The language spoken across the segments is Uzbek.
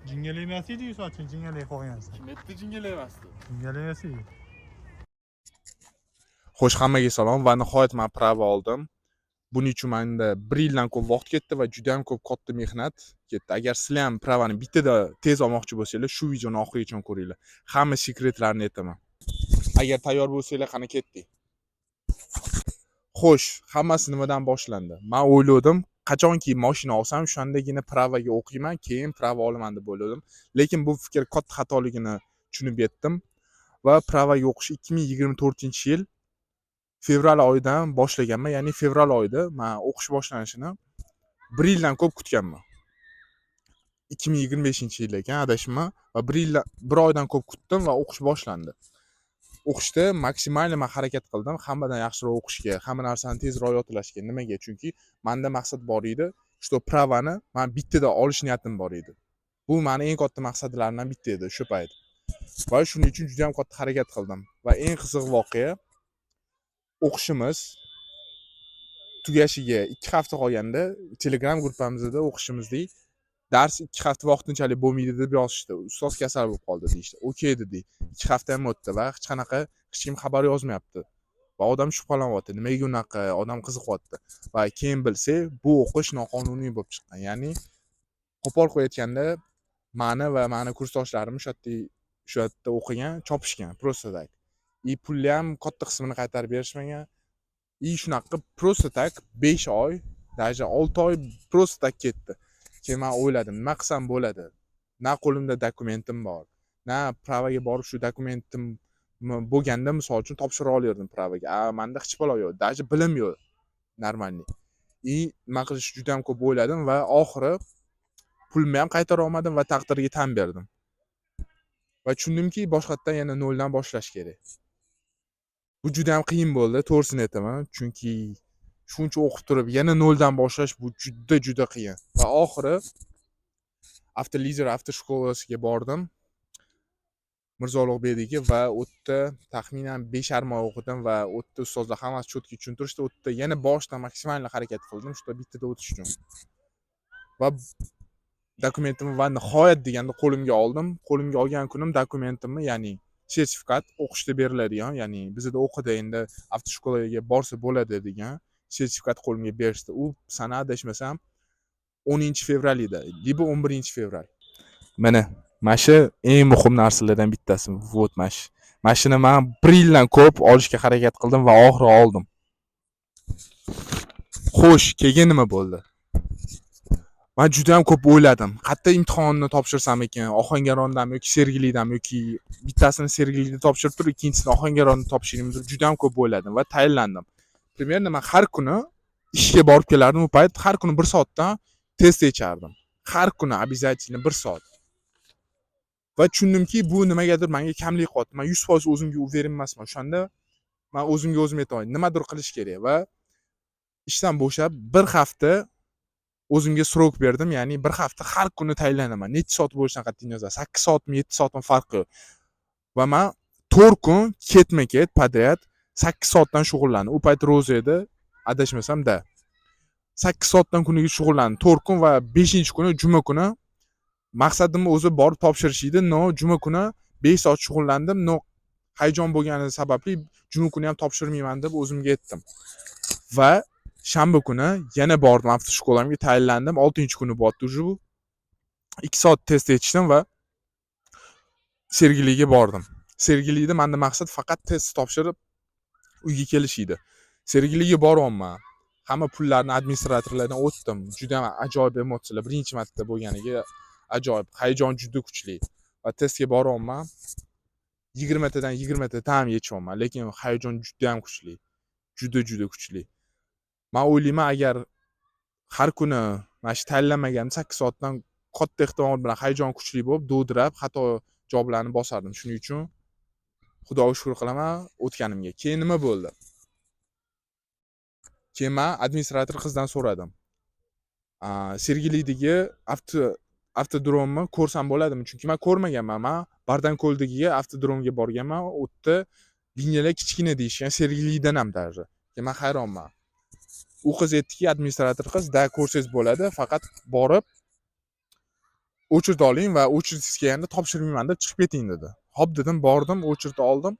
Jingalaymasdi soching, jingalay qo'ygansan. Kim aytdi jingalamasdi? Jingalaymasdi. Xo'sh, hammaga salom va nihoyat men prava oldim. Buning uchun menda 1 yildan ko'p vaqt ketdi va juda ham ko'p katta mehnat ketdi. Agar sizlar ham pravani bittada tez olmoqchi bo'lsanglar, shu videoni oxirigacha ko'ringlar. Hamma sekretlarni aytaman. Agar tayyor bo'lsanglar, qani ketdik. Xo'sh, hammasi nimadan boshlandi? Men o'yladim, qachonki mashina olsam, o'shandagina pravaga o'qiyman, keyin prava olaman deb o'yladim. Lekin bu fikr katta xatoligini tushunib yetdim va pravaga o'qish 2024-yil fevral oyidan boshlaganman. Ya'ni fevral oyida men o'qish boshlanishini 1 yildan ko'p kutganman. 2025-yil ekan, adashma va 1 oydan ko'p kutdim va o'qish boshlandi. O'qishda maksimal men harakat qildim, hammadan yaxshiroq o'qishga, hamma narsani tezroq yodlashga. Nimaga? Chunki menda maqsad bor edi, что pravani men bittada olish niyatim bor edi. Bu meni eng katta maqsadlarimdan bitta edi shu payt. Va shuning uchun juda ham katta harakat qildim. Va eng qiziq voqea, o'qishimiz tugashiga 2 hafta qolganda Telegram gruppamizda o'qishimizdek dars 2 hafta vaqtinchalik bo'lmaydi deb yozishdi. Ustoz kasal bo'lib qoldi deyishdi. Okey dedik. 2 hafta ham o'tdi va hech kim xabar yozmayapti. Va odam shubhalanyapti. Nimaga unaqa? Odam qiziqyapti. Va keyin bilsak, bu o'qish noqonuniy bo'lib chiqqan. Ya'ni qo'pol qilib aytganda, meni va meni kursdoshlarim shu yerda o'qigan, chopishgan, просто так. И pulni ham katta qismini qaytarib berishmagan. И shunaqa просто так 5 oy, даже 6 oy просто так ketdi. Keyin men o'yladim, nima qilsam bo'ladi? Na qo'limda dokumentim bor, na pravaga borib shu dokumentim bo'lganda misol uchun topshira olardim pravaga. Menda hech balo yo'q, даже bilim yo'q. Normalniy. И nima qilish juda ham ko'p o'yladim va oxiri pulimni ham qaytara olmadim va taqdirga tan berdim. Va tushundimki, boshqatdan yana noldan boshlash kerak. Bu juda ham qiyin bo'ldi, to'g'risini aytaman, chunki shuncha o'qib turib yana noldan boshlash bu juda qiyin. Va oxiri avtolizer avtoshkolasiga bordim. Mirzo Ulug'bekdagi va u yerda taxminan 5,5 oy o'qidim va u yerda ustozlar hammasi cho'tki tushuntirishdi. U yerda yana boshdan maksimal harakat qildim, shu bittada o'tish uchun. Va dokumentimni va nihoyat deganda qo'limga oldim. Qo'limga olgan kunim dokumentimni, ya'ni sertifikat o'qishda beriladigan, ya'ni bizda o'qida endi avtoshkolaga borsa bo'ladi degan sertifikat qo'limga berishdi. U sana adashmasam 10-fevral edi, libo 11-fevral. Mana shu eng muhim narsalardan bittasi. Вот mashina men 1 yildan ko'p olishga harakat qildim va oxiri oldim. Xo'sh, keyin nima bo'ldi? Men juda ham ko'p o'yladim. Qayerda imtihonni topshirsam ekan, Ohangarondami yoki Sergelidami yoki bittasini Sergelida topshirib turib, ikkinchisini Ohangaronni topshiraymi deb juda ham ko'p o'yladim va tayinlandim. Примерно men har kuni ishga borib kelardim, u payt har kuni 1 soatdan test yechardim. Har kuni обязательно 1 soat. Va tushundimki, bu nimagadir menga kamlik qilyapti. Men 100% o'zimga uverin emasman. O'shanda men o'zimga o'zim aytaman, nimadir qilish kerak va ishdan bo'shab 1 hafta o'zimga srok berdim, ya'ni 1 hafta har kuni tayinlanaman. Necha soat bo'lishidan qat'iy nazar, 8 soatmi, 7 soatmi farqi yo'q. Va men 4 kun ketma-ket podyad 8 soatdan shug'ullandim. U payt ro'za edi, adashmasam-da. 8 soatdan kuniga shug'ullandim 4 kun va 5-kuni juma kuni maqsadim o'zi borib topshirish edi. No, juma kuni 5 soat shug'ullandim. No, hayajon bo'lgani sababli juma kuni ham topshirmayman deb o'zimga aytdim. Va shanba kuni yana bordim avtoshkolamga, tayinlandim. 6-kuni bo'ldi уже. 2 soat test yechdim va Sergeliga bordim. Sergelida menda maqsad faqat test topshirib uyga kelish edi. Sergeliga boryapman. Hamma pullarni administratorlardan o'tdim. Juda ham ajoyib emotsiyalar. Birinchi marta bo'lganiga ajoyib, hayajon juda kuchli. Va testga boryapman. 20 tadan 20 ta tam yechyapman, lekin hayajon juda ham kuchli. Juda kuchli. Men o'ylayman, agar har kuni mana shu tayinlanmagan 8 soatdan katta ehtimol bilan hayajon kuchli bo'lib, dovdirab, xato javoblarni bosardim. Shuning uchun Xudoga shukr qilaman o'tganimga. Keyin nima bo'ldi? Keyin men administrator qizdan so'radim. Sergelidagi avtodromni ko'rsam bo'ladimi? Chunki men ko'rmaganman. Men Bardanko'ldagiga avtodromga borganman. U yerda liniyalar kichkina deyishgan, Sergelidan ham даже. Keyin men hayronman. U qiz aytdiki, administrator qiz, "Da, ko'rsangiz bo'ladi, faqat borib o'chirib oling va o'chirsiz kelganda topshirmayman deb chiqib keting dedi. Hop dedim, bordim, o'chirib oldim.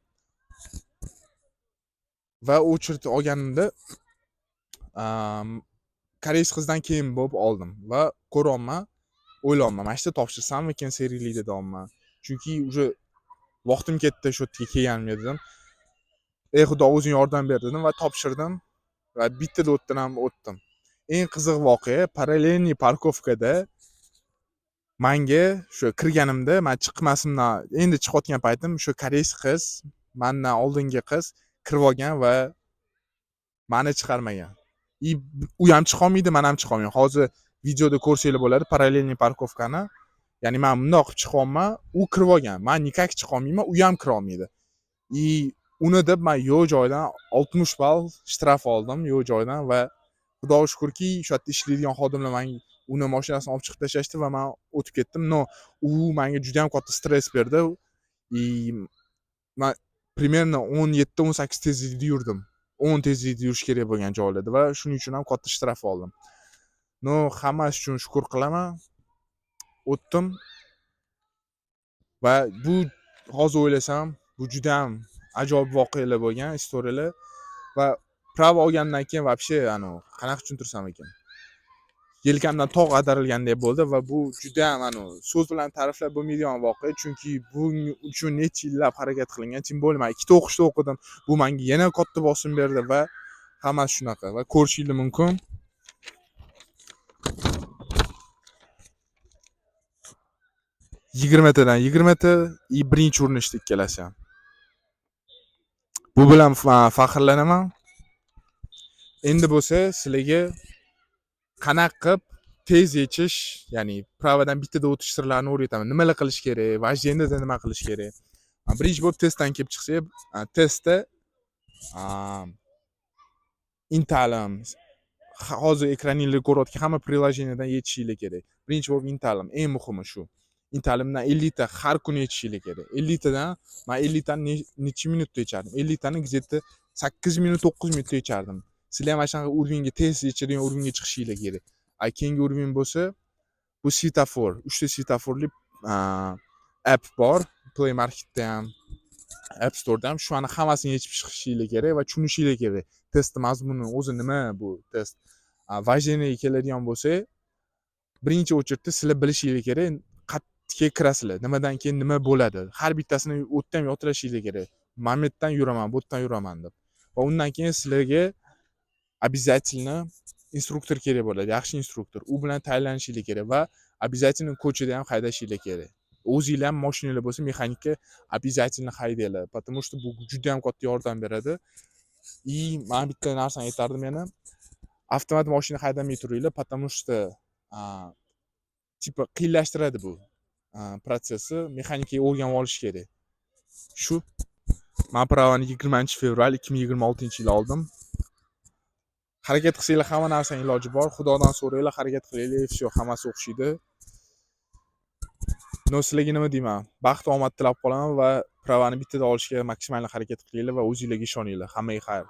Va o'chirib olganimda koreys qizdan keyin bo'lib oldim va ko'ryapman, o'ylayapman, mana shu topshirsammikin seriylikda deyapman. Chunki уже vaqtim ketdi shu yerga kelganimga dedim. Ey Xudo, o'zing yordam ber dedim va topshirdim va bittada o'tdan ham o'tdim. Eng qiziq voqea parallelniy parkovkada menga shu kirganimda, men chiqmasimdan endi chiqayotgan paytim shu koreys qiz, mendan oldingi qiz kirib olgan va meni chiqarmagan. U ham chiqa olmaydi, men ham chiqa olmayman. Hozir videoda ko'rsanglar bo'ladi parallelniy parkovkani. Ya'ni men bundoq qilib chiqyapman, u kirib olgan. Men nikak chiqa olmayman, u ham kira olmaydi. Uni deb men yo'q joydan 60 ball shtraf oldim, yo'q joydan va Xudoga shukrki, shu yerda ishlaydigan xodimlar menga uni mashinasini olib chiqib tashlashdi va men o'tib ketdim. No, u menga juda ham katta stress berdi. Men примерно 17-18 tezlikda yurdim. 10 tezlikda yurish kerak bo'lgan joylarda va shuning uchun ham katta shtraf oldim. No, hammasi uchun shukr qilaman. O'tdim. Va bu hozir o'ylasam, bu juda ham ajoyib voqealar bo'lgan, istoriyalar va prava olgandan keyin вообще qanaqa tushuntirsam ekan. Yelkamdan tog' ag'darilgandek bo'ldi va bu juda ham so'z bilan ta'riflab bo'lmaydigan voqea, chunki buning uchun necha yillab harakat qilingan. Tim bo'lmay men ikkita o'qishda o'qidim. Bu menga yana katta bosim berdi va hammasi shunaqa va ko'rishingiz mumkin. dan 20 birinchi urinishda ikkalasi ham. Bu bilan faxrlanaman. Endi bo'lsa sizlarga qanaqa qilib tez yechish, ya'ni pravadan bittada o'tish sirlarini o'rgataman. Nimalar qilish kerak, vojdeniyada nima qilish kerak. Birinchi bo'lib testdan kelib chiqsak, testda Intalim hozir ekraningizda ko'rayotgan hamma prilojeniedan yechishingiz kerak. Birinchi bo'lib Intalim, eng muhimi shu. Intalimdan 50 ta har kuni yechishingiz kerak. 50 tadan men 50 tani necha minutda yechardim? 50 tani где-то 8 minut, 9 minutda yechardim. Sizlar ham shunaqa uровеньga tez yechadigan uровеньga chiqishingiz kerak. Keyingi uровень bo'lsa, bu svetofor, 3 ta svetoforli app bor. Play Marketda ham, App Store'da ham shularni hammasini yechib chiqishingiz kerak va tushunishingiz kerak. Test mazmuni o'zi nima bu test. Vojeniyaga keladigan bo'lsa, birinchi o'chirda sizlar bilishingiz kerak, qattiqga kirasizlar. Nimadan keyin nima bo'ladi? Har bittasini o'tda ham yotirishingiz kerak. Momentdan yuraman, bu yerdan yuraman deb. Va undan keyin sizlarga обязательно instruktor kerak bo'ladi, yaxshi instruktor. U bilan tayyorlanishingiz kerak va обязательно ko'chada ham haydashingiz kerak. O'zingizlar ham mashinalar bo'lsa, mexanikka обязательно haydanglar, потому что bu juda ham katta yordam beradi. Men bitta narsani aytardim yana. Avtomat mashina haydamay turinglar, потому что tipa qiyinlashtiradi bu protsessi. Mexanikaga o'rganib olish kerak. Shu men pravani 20-fevral 2026-yil oldim. Harakat qilsanglar hamma narsaning iloji bor. Xudodan so'ranglar, harakat qilinglar, всё, hammasi o'xshaydi. No, sizlarga nima deyman? Baxt va omad tilab qolaman va pravani bittada olishga maksimal harakat qilinglar va o'zingizlarga ishoninglar. Hammaga xayr.